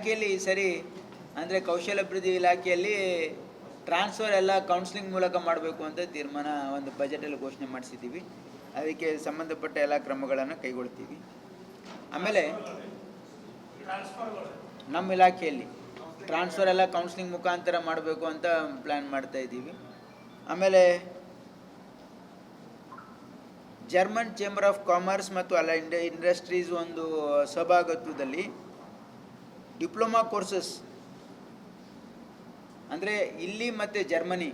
ಇಲಾಖೆಯಲ್ಲಿ ಈ ಸರಿ ಅಂದರೆ ಕೌಶಲ್ಯಾಭಿವೃದ್ಧಿ ಇಲಾಖೆಯಲ್ಲಿ ಟ್ರಾನ್ಸ್ಫರ್ ಎಲ್ಲ ಕೌನ್ಸ್ಲಿಂಗ್ ಮೂಲಕ ಮಾಡಬೇಕು ಅಂತ ತೀರ್ಮಾನ ಒಂದು ಬಜೆಟಲ್ಲಿ ಘೋಷಣೆ ಮಾಡಿಸಿದ್ದೀವಿ. ಅದಕ್ಕೆ ಸಂಬಂಧಪಟ್ಟ ಎಲ್ಲ ಕ್ರಮಗಳನ್ನು ಕೈಗೊಳ್ತೀವಿ. ಆಮೇಲೆ ನಮ್ಮ ಇಲಾಖೆಯಲ್ಲಿ ಟ್ರಾನ್ಸ್ಫರ್ ಎಲ್ಲ ಕೌನ್ಸ್ಲಿಂಗ್ ಮುಖಾಂತರ ಮಾಡಬೇಕು ಅಂತ ಪ್ಲ್ಯಾನ್ ಮಾಡ್ತಾ ಇದ್ದೀವಿ. ಆಮೇಲೆ ಜರ್ಮನ್ ಚೇಂಬರ್ ಆಫ್ ಕಾಮರ್ಸ್ ಮತ್ತು ಅಲೈನ್ಡ್ ಇಂಡಸ್ಟ್ರೀಸ್ ಒಂದು ಸಹಭಾಗಿತ್ವದಲ್ಲಿ ಡಿಪ್ಲೊಮಾ ಕೋರ್ಸಸ್ ಅಂದರೆ ಇಲ್ಲಿ ಮತ್ತು ಜರ್ಮನಿ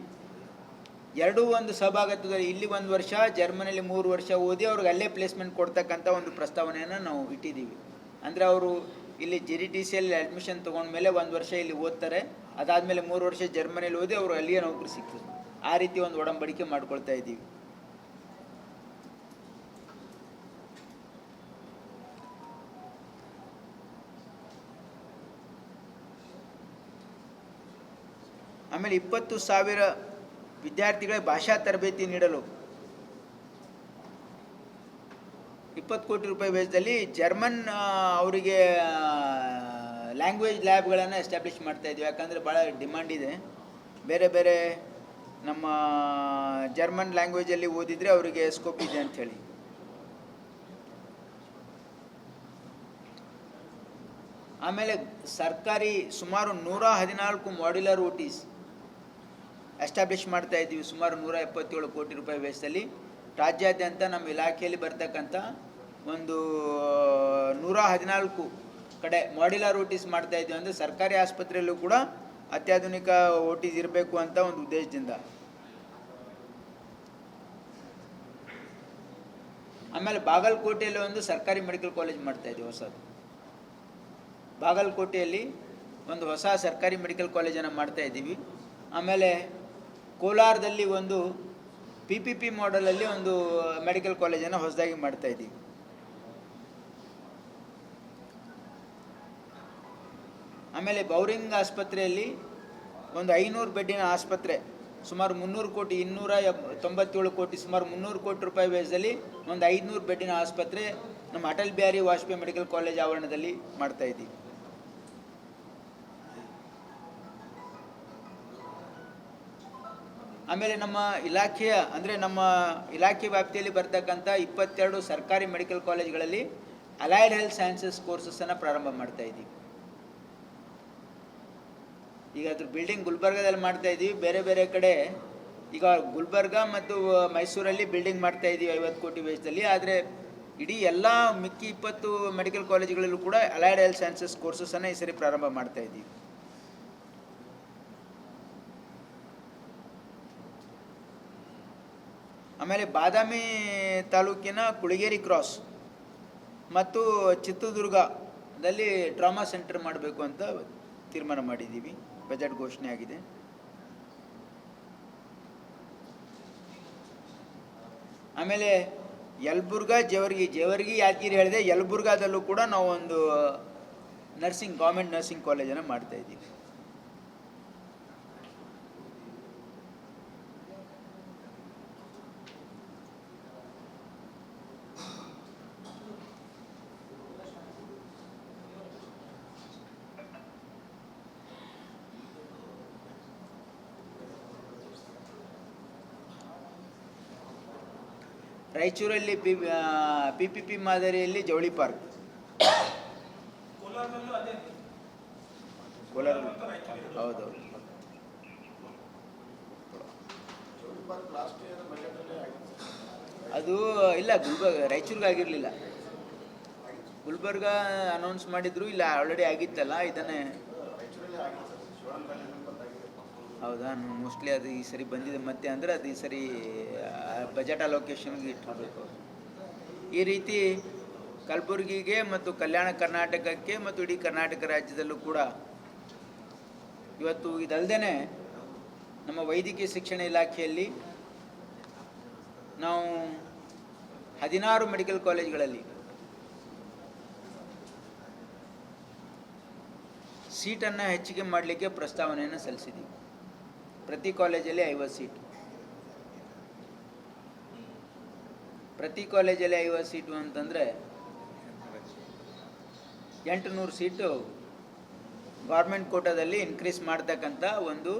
ಎರಡೂ ಒಂದು ಸಹಭಾಗಿತ್ವದಲ್ಲಿ ಇಲ್ಲಿ 1 ವರ್ಷ, ಜರ್ಮನಿಯಲ್ಲಿ 3 ವರ್ಷ ಓದಿ ಅವ್ರಿಗೆ ಅಲ್ಲೇ ಪ್ಲೇಸ್ಮೆಂಟ್ ಕೊಡ್ತಕ್ಕಂಥ ಒಂದು ಪ್ರಸ್ತಾವನೆಯನ್ನು ನಾವು ಇಟ್ಟಿದ್ದೀವಿ. ಅಂದರೆ ಅವರು ಇಲ್ಲಿ GDTCಯಲ್ಲಿ ಅಡ್ಮಿಷನ್ ತೊಗೊಂಡ್ಮೇಲೆ 1 ವರ್ಷ ಇಲ್ಲಿ ಓದ್ತಾರೆ, ಅದಾದಮೇಲೆ 3 ವರ್ಷ ಜರ್ಮನಿಯಲ್ಲಿ ಓದಿ ಅವರು ಅಲ್ಲಿಯೇ ನೌಕರಿ ಸಿಗ್ತದೆ. ಆ ರೀತಿ ಒಂದು ಒಡಂಬಡಿಕೆ ಮಾಡ್ಕೊಳ್ತಾ ಇದ್ದೀವಿ. ಆಮೇಲೆ 20,000 ವಿದ್ಯಾರ್ಥಿಗಳಿಗೆ ಭಾಷಾ ತರಬೇತಿ ನೀಡಲು 20 ಕೋಟಿ ರೂಪಾಯಿ ವೆಚ್ಚದಲ್ಲಿ ಜರ್ಮನ್ ಅವರಿಗೆ ಲ್ಯಾಂಗ್ವೇಜ್ ಲ್ಯಾಬ್ಗಳನ್ನು ಎಸ್ಟಾಬ್ಲಿಷ್ ಮಾಡ್ತಾ ಇದ್ದೀವಿ. ಯಾಕಂದರೆ ಭಾಳ ಡಿಮಾಂಡ್ ಇದೆ. ಬೇರೆ ಬೇರೆ ನಮ್ಮ ಜರ್ಮನ್ ಲ್ಯಾಂಗ್ವೇಜಲ್ಲಿ ಓದಿದರೆ ಅವರಿಗೆ ಸ್ಕೋಪ್ ಇದೆ ಅಂಥೇಳಿ. ಆಮೇಲೆ ಸರ್ಕಾರಿ ಸುಮಾರು 114 ಮಾಡ್ಯುಲರ್ OTs ಎಸ್ಟಾಬ್ಲಿಷ್ ಮಾಡ್ತಾ ಇದ್ದೀವಿ. ಸುಮಾರು 177 ಕೋಟಿ ರೂಪಾಯಿ ವೆಚ್ಚದಲ್ಲಿ ರಾಜ್ಯಾದ್ಯಂತ ನಮ್ಮ ಇಲಾಖೆಯಲ್ಲಿ ಬರ್ತಕ್ಕಂಥ ಒಂದು 114 ಕಡೆ ಮಾಡ್ಯುಲರ್ OTs ಮಾಡ್ತಾ ಇದ್ದೀವಿ. ಅಂದರೆ ಸರ್ಕಾರಿ ಆಸ್ಪತ್ರೆಯಲ್ಲೂ ಕೂಡ ಅತ್ಯಾಧುನಿಕ OTs ಇರಬೇಕು ಅಂತ ಒಂದು ಉದ್ದೇಶದಿಂದ. ಆಮೇಲೆ ಬಾಗಲಕೋಟೆಯಲ್ಲಿ ಒಂದು ಸರ್ಕಾರಿ ಮೆಡಿಕಲ್ ಕಾಲೇಜ್ ಮಾಡ್ತಾ ಇದ್ದೀವಿ ಹೊಸದು. ಬಾಗಲಕೋಟೆಯಲ್ಲಿ ಒಂದು ಹೊಸ ಸರ್ಕಾರಿ ಮೆಡಿಕಲ್ ಕಾಲೇಜನ್ನು ಮಾಡ್ತಾ ಇದ್ದೀವಿ. ಆಮೇಲೆ ಕೋಲಾರದಲ್ಲಿ ಒಂದು PPP ಮಾಡೆಲಲ್ಲಿ ಒಂದು ಮೆಡಿಕಲ್ ಕಾಲೇಜನ್ನು ಹೊಸದಾಗಿ ಮಾಡ್ತಾ ಇದ್ದೀವಿ. ಆಮೇಲೆ ಬೌರಿಂಗ್ ಆಸ್ಪತ್ರೆಯಲ್ಲಿ ಒಂದು 500 ಬೆಡ್ಡಿನ ಆಸ್ಪತ್ರೆ, ಸುಮಾರು 300 ಕೋಟಿ 297 ಕೋಟಿ ಸುಮಾರು 300 ಕೋಟಿ ರೂಪಾಯಿ ವೆಚ್ಚದಲ್ಲಿ ಒಂದು 500 ಬೆಡ್ಡಿನ ಆಸ್ಪತ್ರೆ ನಮ್ಮ ಅಟಲ್ ಬಿಹಾರಿ ವಾಜಪೇಯಿ ಮೆಡಿಕಲ್ ಕಾಲೇಜ್ ಆವರಣದಲ್ಲಿ ಮಾಡ್ತಾ ಇದ್ದೀವಿ. ಆಮೇಲೆ ನಮ್ಮ ಇಲಾಖೆಯ ಅಂದರೆ ನಮ್ಮ ಇಲಾಖೆ ವ್ಯಾಪ್ತಿಯಲ್ಲಿ ಬರ್ತಕ್ಕಂಥ 22 ಸರ್ಕಾರಿ ಮೆಡಿಕಲ್ ಕಾಲೇಜ್ಗಳಲ್ಲಿ ಅಲೈಡ್ ಹೆಲ್ತ್ ಸೈನ್ಸಸ್ ಕೋರ್ಸಸ್ಸನ್ನು ಪ್ರಾರಂಭ ಮಾಡ್ತಾ ಇದ್ದೀವಿ. ಈಗ ಅದ್ರ ಬಿಲ್ಡಿಂಗ್ ಗುಲ್ಬರ್ಗಾದಲ್ಲಿ ಮಾಡ್ತಾ ಇದ್ದೀವಿ. ಬೇರೆ ಬೇರೆ ಕಡೆ ಈಗ ಗುಲ್ಬರ್ಗ ಮತ್ತು ಮೈಸೂರಲ್ಲಿ ಬಿಲ್ಡಿಂಗ್ ಮಾಡ್ತಾ ಇದ್ದೀವಿ 50 ಕೋಟಿ ವೆಚ್ಚದಲ್ಲಿ. ಆದರೆ ಇಡೀ ಎಲ್ಲ ಮಿಕ್ಕಿ 20 ಮೆಡಿಕಲ್ ಕಾಲೇಜುಗಳಲ್ಲೂ ಕೂಡ ಅಲೈಡ್ ಹೆಲ್ತ್ ಸೈನ್ಸಸ್ ಕೋರ್ಸಸ್ಸನ್ನು ಈ ಸರಿ ಪ್ರಾರಂಭ ಮಾಡ್ತಾ ಇದ್ದೀವಿ. ಆಮೇಲೆ ಬಾದಾಮಿ ತಾಲೂಕಿನ ಕುಳಗೇರಿ ಕ್ರಾಸ್ ಮತ್ತು ಚಿತ್ರದುರ್ಗದಲ್ಲಿ ಟ್ರಾಮಾ ಸೆಂಟರ್ ಮಾಡಬೇಕು ಅಂತ ತೀರ್ಮಾನ ಮಾಡಿದ್ದೀವಿ. ಬಜೆಟ್ ಘೋಷಣೆ ಆಗಿದೆ. ಆಮೇಲೆ ಯಲಬುರ್ಗಾ, ಜೇವರ್ಗಿ ಯಾದಗಿರಿ ಹೇಳಿದೆ. ಯಲಬುರ್ಗಾದಲ್ಲೂ ಕೂಡ ನಾವು ಒಂದು ಗೌರ್ಮೆಂಟ್ ನರ್ಸಿಂಗ್ ಕಾಲೇಜನ್ನು ಮಾಡ್ತಾ ಇದ್ದೀವಿ. ರಾಯಚೂರಲ್ಲಿ PPP ಮಾದರಿಯಲ್ಲಿ ಜವಳಿ ಪಾರ್ಕ್, ಕೋಲಾರ ಹೌದು. ಅದು ಇಲ್ಲ, ರಾಯಚೂರಿಗೆ ಆಗಿರಲಿಲ್ಲ. ಗುಲ್ಬರ್ಗ ಅನೌನ್ಸ್ ಮಾಡಿದ್ರು, ಇಲ್ಲ ಆಲ್ರೆಡಿ ಆಗಿತ್ತಲ್ಲ. ಇದನ್ನೇ ಹೌದಾ, ಮೋಸ್ಟ್ಲಿ ಅದು ಈ ಸರಿ ಬಂದಿದೆ ಮತ್ತೆ. ಅಂದರೆ ಅದು ಈ ಸರಿ ಬಜೆಟ್ ಅಲೋಕೇಶನ್ಗೆ ಇಟ್ಟಿರಬೇಕು. ಈ ರೀತಿ ಕಲಬುರಗಿಗೆ ಮತ್ತು ಕಲ್ಯಾಣ ಕರ್ನಾಟಕಕ್ಕೆ ಮತ್ತು ಇಡೀ ಕರ್ನಾಟಕ ರಾಜ್ಯದಲ್ಲೂ ಕೂಡ ಇವತ್ತು ಇದಲ್ಲದೆ ನಮ್ಮ ವೈದ್ಯಕೀಯ ಶಿಕ್ಷಣ ಇಲಾಖೆಯಲ್ಲಿ ನಾವು 16 ಮೆಡಿಕಲ್ ಕಾಲೇಜುಗಳಲ್ಲಿ ಸೀಟನ್ನು ಹೆಚ್ಚಿಗೆ ಮಾಡಲಿಕ್ಕೆ ಪ್ರಸ್ತಾವನೆಯನ್ನು ಸಲ್ಲಿಸಿದ್ದೀವಿ. ಪ್ರತಿ ಕಾಲೇಜಲ್ಲಿ 50 ಸೀಟು, ಪ್ರತಿ ಕಾಲೇಜಲ್ಲಿ 50 ಸೀಟು ಅಂತಂದರೆ 800 ಸೀಟು ಗೌರ್ಮೆಂಟ್ ಕೋಟಾದಲ್ಲಿ ಇನ್ಕ್ರೀಸ್ ಮಾಡ್ತಕ್ಕಂಥ ಒಂದು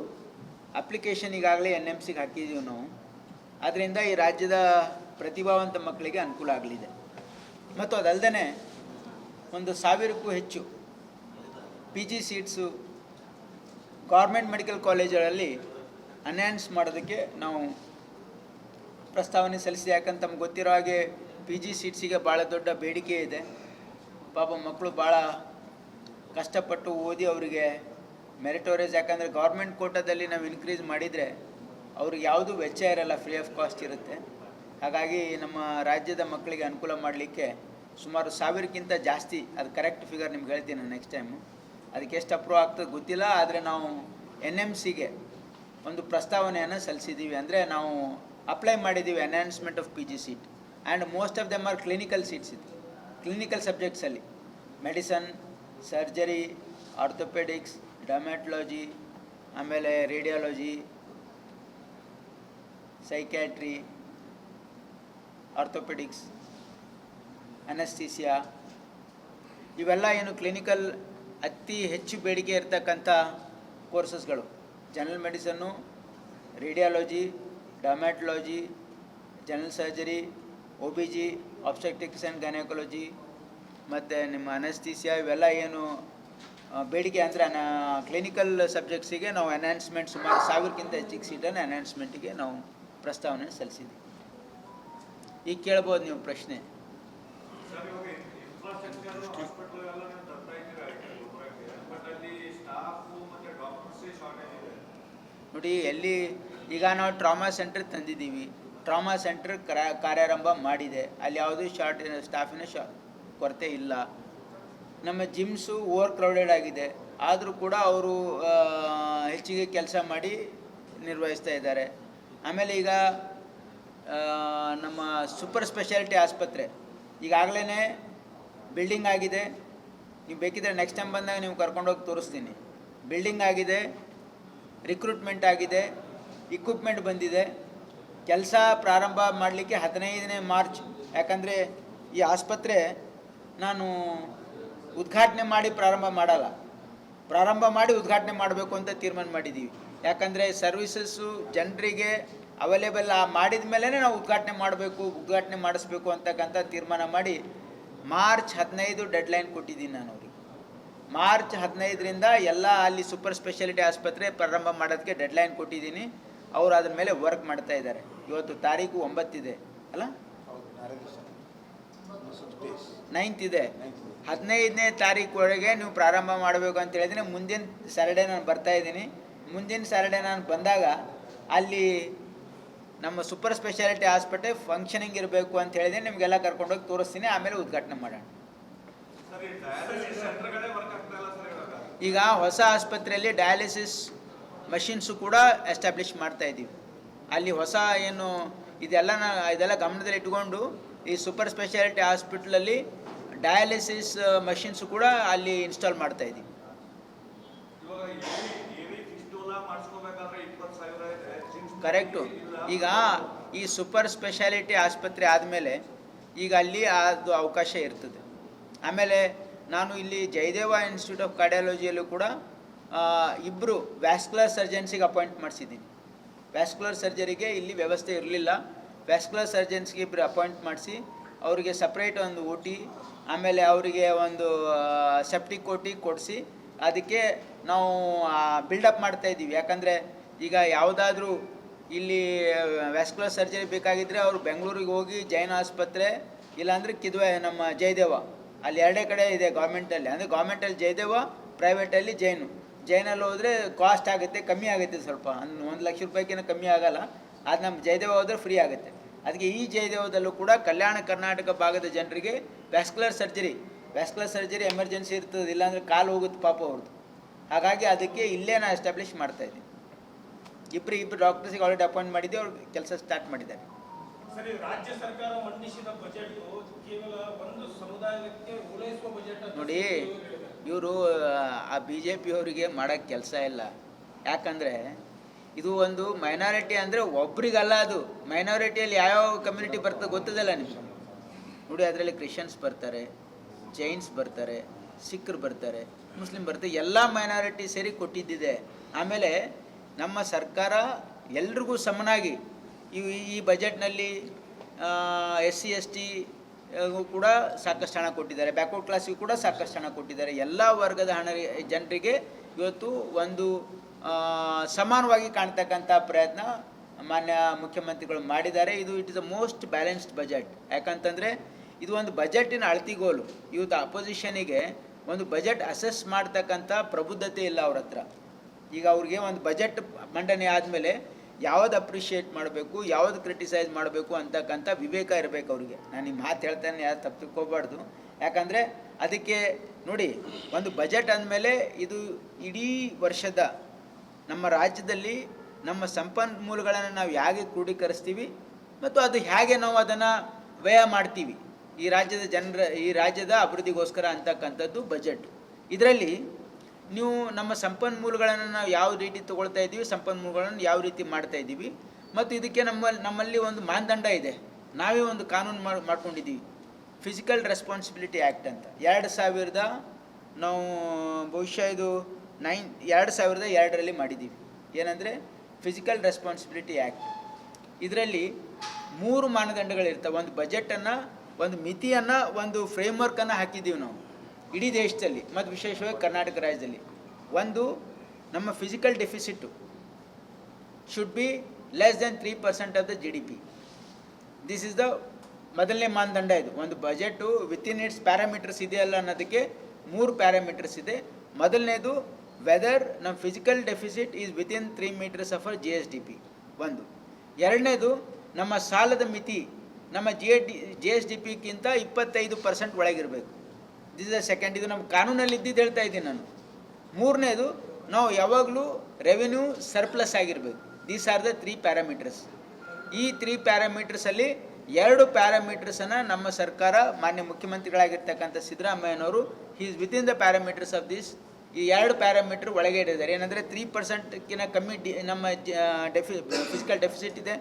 ಅಪ್ಲಿಕೇಶನ್ ಈಗಾಗಲೇ NMCಗೆ ಹಾಕಿದ್ದೀವಿ ನಾವು. ಆದ್ದರಿಂದ ಈ ರಾಜ್ಯದ ಪ್ರತಿಭಾವಂತ ಮಕ್ಕಳಿಗೆ ಅನುಕೂಲ ಆಗಲಿದೆ. ಮತ್ತು ಅದಲ್ಲದೆ ಒಂದು 1000ಕ್ಕೂ ಹೆಚ್ಚು PG ಸೀಟ್ಸು ಗೌರ್ಮೆಂಟ್ ಮೆಡಿಕಲ್ ಕಾಲೇಜುಗಳಲ್ಲಿ ಅನ್ಯಾನ್ಸ್ ಮಾಡೋದಕ್ಕೆ ನಾವು ಪ್ರಸ್ತಾವನೆ ಸಲ್ಲಿಸಿದೆ. ಯಾಕಂತ ತಮ್ಗೆ ಗೊತ್ತಿರೋ ಹಾಗೆ PG ಸೀಟ್ಸಿಗೆ ಭಾಳ ದೊಡ್ಡ ಬೇಡಿಕೆ ಇದೆ. ಪಾಪ ಮಕ್ಕಳು ಭಾಳ ಕಷ್ಟಪಟ್ಟು ಓದಿ ಅವರಿಗೆ ಮೆರಿಟೋರಿಯಸ್, ಯಾಕಂದರೆ ಗೌರ್ಮೆಂಟ್ ಕೋಟಾದಲ್ಲಿ ನಾವು ಇನ್ಕ್ರೀಸ್ ಮಾಡಿದರೆ ಅವ್ರಿಗೆ ಯಾವುದೂ ವೆಚ್ಚ ಇರಲ್ಲ, ಫ್ರೀ ಆಫ್ ಕಾಸ್ಟ್ ಇರುತ್ತೆ. ಹಾಗಾಗಿ ನಮ್ಮ ರಾಜ್ಯದ ಮಕ್ಕಳಿಗೆ ಅನುಕೂಲ ಮಾಡಲಿಕ್ಕೆ ಸುಮಾರು 1000ಕ್ಕಿಂತ ಜಾಸ್ತಿ, ಅದು ಕರೆಕ್ಟ್ ಫಿಗರ್ ನಿಮ್ಗೆ ಹೇಳ್ತೀನಿ ನಾನು ನೆಕ್ಸ್ಟ್ ಟೈಮು, ಅದಕ್ಕೆ ಎಷ್ಟು ಅಪ್ರೂವ್ ಆಗ್ತದೆ ಗೊತ್ತಿಲ್ಲ. ಆದರೆ ನಾವು NMCಗೆ ಒಂದು ಪ್ರಸ್ತಾವನೆಯನ್ನು ಸಲ್ಲಿಸಿದ್ದೀವಿ. ಅಂದರೆ ನಾವು ಅಪ್ಲೈ ಮಾಡಿದ್ದೀವಿ announcement of PG seat, and most of them are clinical seats. ಇದು ಕ್ಲಿನಿಕಲ್ ಸಬ್ಜೆಕ್ಟ್ಸಲ್ಲಿ ಮೆಡಿಸನ್, ಸರ್ಜರಿ, ಆರ್ಥೋಪೆಡಿಕ್ಸ್, ಡರ್ಮ್ಯಾಟೊಲಜಿ, ಆಮೇಲೆ ರೇಡಿಯಾಲಜಿ, ಸೈಕ್ಯಾಟ್ರಿ, ಆರ್ಥೋಪೆಡಿಕ್ಸ್, ಅನಸ್ಥೀಸಿಯಾ, ಇವೆಲ್ಲ ಏನು ಕ್ಲಿನಿಕಲ್ ಅತಿ ಹೆಚ್ಚು ಬೇಡಿಕೆ ಇರತಕ್ಕಂಥ ಕೋರ್ಸಸ್ಗಳು. General medicine, radiology, dermatology, general surgery, OBG, obstetrics and gynaecology, ಮತ್ತು ನಿಮ್ಮ ಅನಸ್ಥೀಸಿಯಾ, ಇವೆಲ್ಲ ಏನು ಬೇಡಿಕೆ ಅಂದರೆ ಕ್ಲಿನಿಕಲ್ ಸಬ್ಜೆಕ್ಟ್ಸಿಗೆ ನಾವು ಅನೌನ್ಸ್ಮೆಂಟ್ ಸುಮಾರು 1000ಕ್ಕಿಂತ ಹೆಚ್ಚಿಗೆ ಸೀಟನ್ನು ಅನೌನ್ಸ್ಮೆಂಟಿಗೆ ನಾವು ಪ್ರಸ್ತಾವನೆ ಸಲ್ಲಿಸಿದ್ದೀವಿ. ಈಗ ಕೇಳ್ಬೋದು ನೀವು ಪ್ರಶ್ನೆ. ನೋಡಿ, ಎಲ್ಲಿ ಈಗ ನಾವು ಟ್ರಾಮಾ ಸೆಂಟರ್ ತಂದಿದ್ದೀವಿ, ಟ್ರಾಮಾ ಸೆಂಟರ್ ಕಾರ್ಯಾರಂಭ ಮಾಡಿದೆ, ಅಲ್ಲಿ ಯಾವುದೂ ಸ್ಟಾಫಿನ ಕೊರತೆ ಇಲ್ಲ. ನಮ್ಮ ಜಿಮ್ಸು ಓವರ್ ಕ್ರೌಡೆಡ್ ಆಗಿದೆ, ಆದರೂ ಕೂಡ ಅವರು ಹೆಚ್ಚಿಗೆ ಕೆಲಸ ಮಾಡಿ ನಿರ್ವಹಿಸ್ತಾ ಇದ್ದಾರೆ. ಆಮೇಲೆ ಈಗ ನಮ್ಮ ಸೂಪರ್ ಸ್ಪೆಷಾಲಿಟಿ ಆಸ್ಪತ್ರೆ ಈಗಾಗಲೇ ಬಿಲ್ಡಿಂಗ್ ಆಗಿದೆ. ನೀವು ಬೇಕಿದ್ರೆ ನೆಕ್ಸ್ಟ್ ಟೈಮ್ ಬಂದಾಗ ನೀವು ಕರ್ಕೊಂಡೋಗಿ ತೋರಿಸ್ತೀನಿ. ಬಿಲ್ಡಿಂಗ್ ಆಗಿದೆ, ರಿಕ್ರೂಟ್ಮೆಂಟ್ ಆಗಿದೆ, ಇಕ್ವಿಪ್ಮೆಂಟ್ ಬಂದಿದೆ. ಕೆಲಸ ಪ್ರಾರಂಭ ಮಾಡಲಿಕ್ಕೆ 15ನೇ ಮಾರ್ಚ್, ಯಾಕಂದರೆ ಈ ಆಸ್ಪತ್ರೆ ನಾನು ಉದ್ಘಾಟನೆ ಮಾಡಿ ಪ್ರಾರಂಭ ಮಾಡಲ್ಲ, ಪ್ರಾರಂಭ ಮಾಡಿ ಉದ್ಘಾಟನೆ ಮಾಡಬೇಕು ಅಂತ ತೀರ್ಮಾನ ಮಾಡಿದ್ದೀವಿ. ಯಾಕಂದರೆ ಸರ್ವಿಸಸ್ಸು ಜನರಿಗೆ ಅವೈಲೇಬಲ್ ಮಾಡಿದ ಮೇಲೆ ನಾವು ಉದ್ಘಾಟನೆ ಮಾಡಿಸ್ಬೇಕು ಅಂತಕ್ಕಂಥ ತೀರ್ಮಾನ ಮಾಡಿ ಮಾರ್ಚ್ 15 ಡೆಡ್ಲೈನ್ ಕೊಟ್ಟಿದ್ದೀನಿ ನಾನು ಅವ್ರಿಗೆ. ಮಾರ್ಚ್ 15ರಿಂದ ಎಲ್ಲ ಅಲ್ಲಿ ಸೂಪರ್ ಸ್ಪೆಷಾಲಿಟಿ ಆಸ್ಪತ್ರೆ ಪ್ರಾರಂಭ ಮಾಡೋದಕ್ಕೆ ಡೆಡ್ಲೈನ್ ಕೊಟ್ಟಿದ್ದೀನಿ. ಅವರು ಅದ್ರ ಮೇಲೆ ವರ್ಕ್ ಮಾಡ್ತಾ ಇದ್ದಾರೆ. ಇವತ್ತು ತಾರೀಕು 9 ಇದೆ ಅಲ್ಲ, 9th ಇದೆ. 15ನೇ ತಾರೀಕು ಒಳಗೆ ನೀವು ಪ್ರಾರಂಭ ಮಾಡಬೇಕು ಅಂತ ಹೇಳಿದ್ದೀನಿ. ಮುಂದಿನ ಸ್ಯಾಟರ್ಡೇ ನಾನು ಬರ್ತಾ ಇದ್ದೀನಿ. ಮುಂದಿನ ಸ್ಯಾಟರ್ಡೇ ನಾನು ಬಂದಾಗ ಅಲ್ಲಿ ನಮ್ಮ ಸೂಪರ್ ಸ್ಪೆಷಾಲಿಟಿ ಹಾಸ್ಪಿಟಲ್ ಫಂಕ್ಷನಿಂಗ್ ಇರಬೇಕು ಅಂತ ಹೇಳಿದ್ದೀನಿ. ನಿಮಗೆಲ್ಲ ಕರ್ಕೊಂಡೋಗಿ ತೋರಿಸ್ತೀನಿ, ಆಮೇಲೆ ಉದ್ಘಾಟನೆ ಮಾಡೋಣ. ಈಗ ಹೊಸ ಆಸ್ಪತ್ರೆಯಲ್ಲಿ ಡಯಾಲಿಸಿಸ್ ಮಷಿನ್ಸು ಕೂಡ ಎಸ್ಟಾಬ್ಲಿಷ್ ಮಾಡ್ತಾ ಇದ್ದೀವಿ. ಅಲ್ಲಿ ಹೊಸ ಏನು ಇದೆಲ್ಲ ಗಮನದಲ್ಲಿ ಇಟ್ಕೊಂಡು ಈ ಸೂಪರ್ ಸ್ಪೆಷಾಲಿಟಿ ಹಾಸ್ಪಿಟ್ಲಲ್ಲಿ ಡಯಾಲಿಸಿಸ್ ಮಷಿನ್ಸು ಕೂಡ ಅಲ್ಲಿ ಇನ್ಸ್ಟಾಲ್ ಮಾಡ್ತಾ ಇದ್ದೀವಿ. ಕರೆಕ್ಟು. ಈಗ ಈ ಸೂಪರ್ ಸ್ಪೆಷಾಲಿಟಿ ಆಸ್ಪತ್ರೆ ಆದಮೇಲೆ ಈಗ ಅಲ್ಲಿ ಅದು ಅವಕಾಶ ಇರ್ತದೆ. ಆಮೇಲೆ ನಾನು ಇಲ್ಲಿ ಜಯದೇವ ಇನ್ಸ್ಟಿಟ್ಯೂಟ್ ಆಫ್ ಕಾರ್ಡಿಯಾಲಜಿಯಲ್ಲೂ ಕೂಡ 2 ವ್ಯಾಸ್ಕ್ಯುಲರ್ ಸರ್ಜನ್ಸಿಗೆ ಅಪಾಯಿಂಟ್ ಮಾಡಿಸಿದ್ದೀನಿ. ವ್ಯಾಸ್ಕ್ಯುಲರ್ ಸರ್ಜರಿಗೆ ಇಲ್ಲಿ ವ್ಯವಸ್ಥೆ ಇರಲಿಲ್ಲ. ವ್ಯಾಸ್ಕ್ಯುಲರ್ ಸರ್ಜನ್ಸ್ಗೆ 2 ಅಪಾಯಿಂಟ್ ಮಾಡಿಸಿ ಅವರಿಗೆ ಸಪ್ರೇಟ್ ಒಂದು OT, ಆಮೇಲೆ ಅವರಿಗೆ ಒಂದು ಸೆಪ್ಟಿಕ್ OT ಕೊಡಿಸಿ ಅದಕ್ಕೆ ನಾವು ಬಿಲ್ಡಪ್ ಮಾಡ್ತಾಯಿದ್ದೀವಿ. ಯಾಕಂದರೆ ಈಗ ಯಾವುದಾದ್ರೂ ಇಲ್ಲಿ ವ್ಯಾಸ್ಕ್ಯುಲರ್ ಸರ್ಜರಿ ಬೇಕಾಗಿದ್ದರೆ ಅವರು ಬೆಂಗಳೂರಿಗೆ ಹೋಗಿ ಜೈನ್ ಆಸ್ಪತ್ರೆ, ಇಲ್ಲಾಂದರೆ ನಮ್ಮ ಜಯದೇವ, ಅಲ್ಲಿ 2 ಕಡೆ ಇದೆ ಗೌರ್ಮೆಂಟಲ್ಲಿ. ಅಂದರೆ ಗೌರ್ಮೆಂಟಲ್ಲಿ ಜಯದೇವ, ಪ್ರೈವೇಟಲ್ಲಿ ಜೈನಲ್ಲಿ ಹೋದರೆ ಕಾಸ್ಟ್ ಆಗುತ್ತೆ, ಕಮ್ಮಿ ಆಗುತ್ತೆ ಸ್ವಲ್ಪ, 1 ಲಕ್ಷ ರೂಪಾಯಿಗಿಂತ ಕಮ್ಮಿ ಆಗೋಲ್ಲ. ಅದು ನಮ್ಮ ಜಯದೇವ ಹೋದರೆ ಫ್ರೀ ಆಗುತ್ತೆ. ಅದಕ್ಕೆ ಈ ಜಯದೇವದಲ್ಲೂ ಕೂಡ ಕಲ್ಯಾಣ ಕರ್ನಾಟಕ ಭಾಗದ ಜನರಿಗೆ ವ್ಯಾಸ್ಕ್ಯುಲರ್ ಸರ್ಜರಿ ಎಮರ್ಜೆನ್ಸಿ ಇರ್ತದೆ, ಇಲ್ಲಾಂದರೆ ಕಾಲು ಹೋಗುತ್ತೆ ಪಾಪ ಅವ್ರದ್ದು. ಹಾಗಾಗಿ ಅದಕ್ಕೆ ಇಲ್ಲೇ ನಾನು ಎಸ್ಟಾಬ್ಲಿಷ್ ಮಾಡ್ತಾಯಿದ್ದೀನಿ. ಇಬ್ಬರು ಡಾಕ್ಟರ್ಸಿಗೆ ಆಲ್ರೆಡಿ ಅಪಾಯಿಂಟ್ ಮಾಡಿದ್ದೆ, ಅವ್ರು ಕೆಲಸ ಸ್ಟಾರ್ಟ್ ಮಾಡಿದ್ದಾರೆ. ಸರಿ, ರಾಜ್ಯ ಸರ್ಕಾರ ಮಂಡಿಸಿದ ಬಜೆಟ್ ಕೇವಲ ಒಂದು ಸಮುದಾಯಕ್ಕೆ ಓಲೈಸುವ ಬಜೆಟ್. ನೋಡಿ, ಇವರು ಆ BJP ಅವರಿಗೆ ಮಾಡೋಕ್ಕೆ ಕೆಲಸ ಇಲ್ಲ. ಯಾಕಂದರೆ ಇದು ಒಂದು ಮೈನಾರಿಟಿ, ಅಂದರೆ ಒಬ್ರಿಗಲ್ಲ, ಅದು ಮೈನಾರಿಟಿಯಲ್ಲಿ ಯಾವ್ಯಾವ ಕಮ್ಯುನಿಟಿ ಬರ್ತದೆ ಗೊತ್ತದಲ್ಲ ನಿಮಗೆ. ನೋಡಿ, ಅದರಲ್ಲಿ ಕ್ರಿಶ್ಚಿಯನ್ಸ್ ಬರ್ತಾರೆ, ಜೈನ್ಸ್ ಬರ್ತಾರೆ, ಸಿಖ್ರು ಬರ್ತಾರೆ, ಮುಸ್ಲಿಂ ಬರುತ್ತೆ, ಎಲ್ಲ ಮೈನಾರಿಟಿ ಸೇರಿ ಕೊಟ್ಟಿದ್ದಿದೆ. ಆಮೇಲೆ ನಮ್ಮ ಸರ್ಕಾರ ಎಲ್ರಿಗೂ ಸಮನಾಗಿ ಈ ಬಜೆಟ್ನಲ್ಲಿ SC ST ಕೂಡ ಸಾಕಷ್ಟು ಹಣ ಕೊಟ್ಟಿದ್ದಾರೆ, ಬ್ಯಾಕ್ವರ್ಡ್ ಕ್ಲಾಸಿಗೂ ಕೂಡ ಸಾಕಷ್ಟು ಹಣ ಕೊಟ್ಟಿದ್ದಾರೆ. ಎಲ್ಲ ವರ್ಗದ ಜನರಿಗೆ ಇವತ್ತು ಒಂದು ಸಮಾನವಾಗಿ ಕಾಣ್ತಕ್ಕಂಥ ಪ್ರಯತ್ನ ಮಾನ್ಯ ಮುಖ್ಯಮಂತ್ರಿಗಳು ಮಾಡಿದ್ದಾರೆ. It is the most balanced budget. ಯಾಕಂತಂದರೆ ಇದು ಒಂದು ಬಜೆಟಿನ ಅಳತಿಗೋಲು. ಇವತ್ತು ಅಪೋಸಿಷನಿಗೆ ಒಂದು ಬಜೆಟ್ ಅಸೆಸ್ ಮಾಡ್ತಕ್ಕಂಥ ಪ್ರಬುದ್ಧತೆ ಇಲ್ಲ ಅವ್ರ ಹತ್ರ. ಈಗ ಅವ್ರಿಗೆ ಒಂದು ಬಜೆಟ್ ಮಂಡನೆ ಆದಮೇಲೆ ಯಾವ್ದು ಅಪ್ರಿಷಿಯೇಟ್ ಮಾಡಬೇಕು, ಯಾವ್ದು ಕ್ರಿಟಿಸೈಸ್ ಮಾಡಬೇಕು ಅಂತಕ್ಕಂಥ ವಿವೇಕ ಇರಬೇಕು ಅವ್ರಿಗೆ. ನಾನು ಈ ಮಾತು ಹೇಳ್ತೇನೆ, ಯಾರು ತಪ್ಪು ತಿಳ್ಕೊಬಾರ್ದು. ಯಾಕಂದರೆ ಅದಕ್ಕೆ ನೋಡಿ, ಒಂದು ಬಜೆಟ್ ಅಂದಮೇಲೆ ಇದು ಇಡೀ ವರ್ಷದ ನಮ್ಮ ರಾಜ್ಯದಲ್ಲಿ ನಮ್ಮ ಸಂಪನ್ಮೂಲಗಳನ್ನು ನಾವು ಹೇಗೆ ಕ್ರೋಢೀಕರಿಸ್ತೀವಿ ಮತ್ತು ಅದು ಹೇಗೆ ನಾವು ಅದನ್ನು ವ್ಯಯ ಮಾಡ್ತೀವಿ ಈ ರಾಜ್ಯದ ಅಭಿವೃದ್ಧಿಗೋಸ್ಕರ ಅಂತಕ್ಕಂಥದ್ದು ಬಜೆಟ್. ಇದರಲ್ಲಿ ನೀವು ನಮ್ಮ ಸಂಪನ್ಮೂಲಗಳನ್ನು ನಾವು ಯಾವ ರೀತಿ ತೊಗೊಳ್ತಾ ಇದ್ದೀವಿ, ಸಂಪನ್ಮೂಲಗಳನ್ನು ಯಾವ ರೀತಿ ಮಾಡ್ತಾ ಇದ್ದೀವಿ, ಮತ್ತು ಇದಕ್ಕೆ ನಮ್ಮಲ್ಲಿ ಒಂದು ಮಾನದಂಡ ಇದೆ. ನಾವೇ ಒಂದು ಕಾನೂನು ಮಾಡ್ಕೊಂಡಿದ್ದೀವಿ, ಫಿಸಿಕಲ್ ರೆಸ್ಪಾನ್ಸಿಬಿಲಿಟಿ ಆ್ಯಕ್ಟ್ ಅಂತ. 2000 ನಾವು ಬಹುಶಃ ಇದು 2002ರಲ್ಲಿ ಮಾಡಿದ್ದೀವಿ. ಏನಂದರೆ ಫಿಸಿಕಲ್ ರೆಸ್ಪಾನ್ಸಿಬಿಲಿಟಿ ಆ್ಯಕ್ಟ್. ಇದರಲ್ಲಿ 3 ಮಾನದಂಡಗಳಿರ್ತವೆ. ಒಂದು ಬಜೆಟನ್ನು, ಒಂದು ಮಿತಿಯನ್ನು, ಒಂದು ಫ್ರೇಮ್ವರ್ಕನ್ನು ಹಾಕಿದ್ದೀವಿ ನಾವು ಇಡೀ ದೇಶದಲ್ಲಿ ಮತ್ತು ವಿಶೇಷವಾಗಿ ಕರ್ನಾಟಕ ರಾಜ್ಯದಲ್ಲಿ. ಒಂದು, ನಮ್ಮ fiscal deficit should be less than 3% of the GDP. This is the ಮೊದಲನೇ ಮಾನದಂಡ. ಇದು ಒಂದು ಬಜೆಟು ವಿತಿನ್ ಇಟ್ಸ್ ಪ್ಯಾರಾಮೀಟರ್ಸ್ ಇದೆಯಲ್ಲ ಅನ್ನೋದಕ್ಕೆ 3 ಪ್ಯಾರಾಮೀಟರ್ಸ್ ಇದೆ. ಮೊದಲನೇದು, ವೆದರ್ ನಮ್ಮ fiscal deficit is within 3 meters of our GSDP. ಒಂದು. ಎರಡನೇದು, ನಮ್ಮ ಸಾಲದ ಮಿತಿ ನಮ್ಮ GSDPಗಿಂತ 25% ಒಳಗಿರಬೇಕು. This is the second. ಇದು ನಮ್ಮ ಕಾನೂನಲ್ಲಿ ಇದ್ದಿದ್ದು ಹೇಳ್ತಾ ಇದ್ದೀನಿ ನಾನು. ಮೂರನೇದು, ನಾವು ಯಾವಾಗಲೂ ರೆವಿನ್ಯೂ ಸರ್ಪ್ಲಸ್ ಆಗಿರಬೇಕು. These are the 3 parameters. ಈ 3 ಪ್ಯಾರಾಮೀಟರ್ಸಲ್ಲಿ 2 ಪ್ಯಾರಾಮೀಟರ್ಸನ್ನು ನಮ್ಮ ಸರ್ಕಾರ ಮಾನ್ಯ ಮುಖ್ಯಮಂತ್ರಿಗಳಾಗಿರ್ತಕ್ಕಂಥ ಸಿದ್ದರಾಮಯ್ಯನವರು is within the parameters of this. ಈ 2 ಪ್ಯಾರಾಮೀಟರ್ ಒಳಗೆ ಇಟ್ಟಿದ್ದಾರೆ. ಏನಂದರೆ 3%ಕ್ಕಿಂತ ಕಮ್ಮಿ ನಮ್ಮ ಫಿಸಿಕಲ್ ಡೆಫಿಸಿಟ್ ಇದೆ,